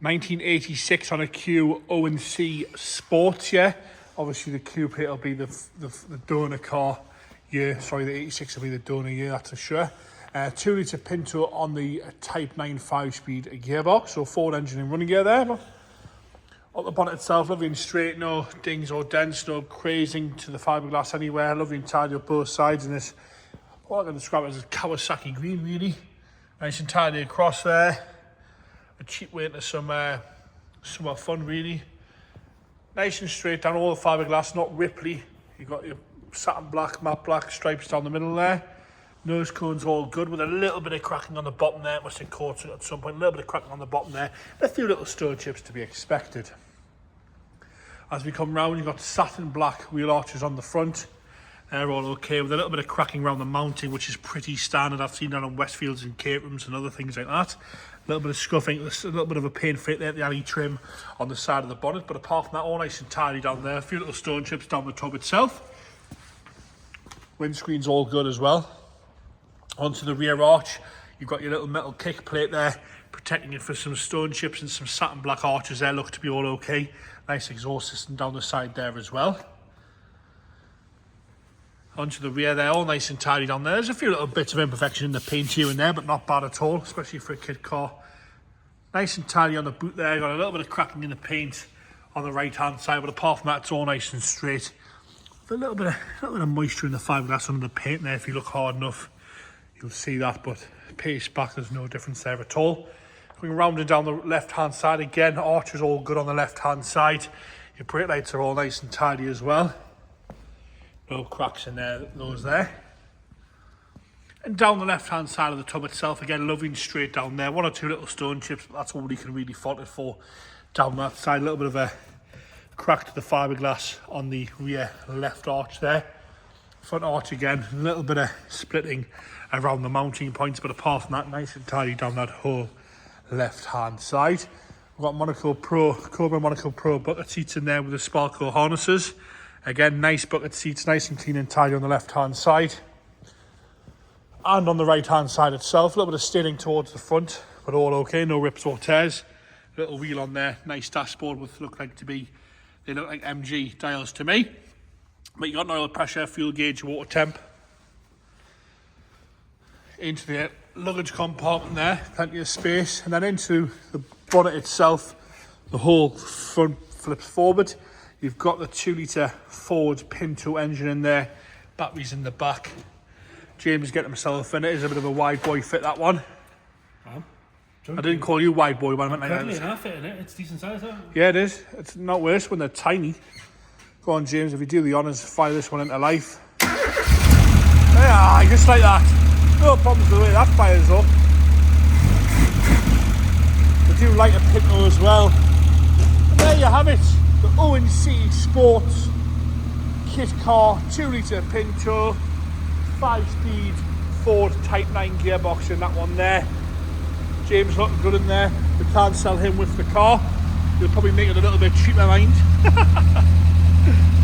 1986 on a Q O&C Sports, yeah. Obviously the Q plate will be the donor car year. Sorry, the 86 will be the donor year, that's for sure. 2 litre Pinto on the Type 9 5-speed gearbox, so Ford engine and running gear there. Up the bonnet itself, lovely and straight, no dings or dents, no crazing to the fiberglass anywhere. Lovely and tidy up both sides in this, what I can describe as a Kawasaki green, really. Nice and tidy across there. A cheap way into some summer fun, really. Nice and straight down all the fiberglass, not ripply. You've got your satin black, matte black stripes down the middle there. Nose cone's all good with a little bit of cracking on the bottom there. It must have caught it at some point. A little bit of cracking on the bottom there. A few little stone chips to be expected. As we come round, you've got satin black wheel arches on the front. They're all okay with a little bit of cracking around the mounting, which is pretty standard. I've seen that on Westfields and Caterhams and other things like that. A little bit of scuffing, a little bit of a paint fit there at the alley trim on the side of the bonnet. But apart from that, all nice and tidy down there. A few little stone chips down the tub itself. Windscreen's all good as well. Onto the rear arch, you've got your little metal kick plate there, protecting it for some stone chips and some satin black arches there. Look to be all okay. Nice exhaust system down the side there as well. Onto the rear there, all nice and tidy down there. There's a few little bits of imperfection in the paint here and there, but not bad at all, especially for a kid car. Nice and tidy on the boot there. Got a little bit of cracking in the paint on the right hand side, but apart from that, it's all nice and straight. With a little bit of moisture in the fiberglass under the paint there. If you look hard enough, you'll see that, but pace back, there's no difference there at all. Going round and down the left hand side again, arches all good on the left hand side. Your brake lights are all nice and tidy as well. No cracks in there, those there. And down the left hand side of the tub itself, again, lovely and straight down there. One or two little stone chips, but that's all you can really fault it for. Down that side, a little bit of a crack to the fiberglass on the rear left arch there. Front arch again, a little bit of splitting around the mounting points, but apart from that, nice and tidy down that whole left hand side. We've got Monaco Pro, Cobra Monaco Pro bucket seats in there with the Sparco harnesses. Again, nice bucket seats, nice and clean and tidy on the left hand side. And on the right hand side itself, a little bit of steering towards the front, but all okay, no rips or tears. Little wheel on there, nice dashboard with they look like MG dials to me. But you got an oil pressure, fuel gauge, water temp. Into the luggage compartment there, plenty of space, and then into the bonnet itself. The whole front flips forward. You've got the 2 litre Ford Pinto engine in there, batteries in the back. James getting himself in. It is a bit of a wide boy fit, that one. I didn't call you wide boy, but I meant like that. Half it in it. It's decent size, though. Yeah, it is. It's not worse when they're tiny. Go on, James, if you do the honours, fire this one into life. Yeah, just like that. No problems with the way that fires up. I do like a Pinto as well. And there you have it. The O&C Sports kit car, 2 litre Pinto, 5-speed Ford Type 9 gearbox in that one there. James looking good in there. We can't sell him with the car. You'll probably make it a little bit cheaper, mind.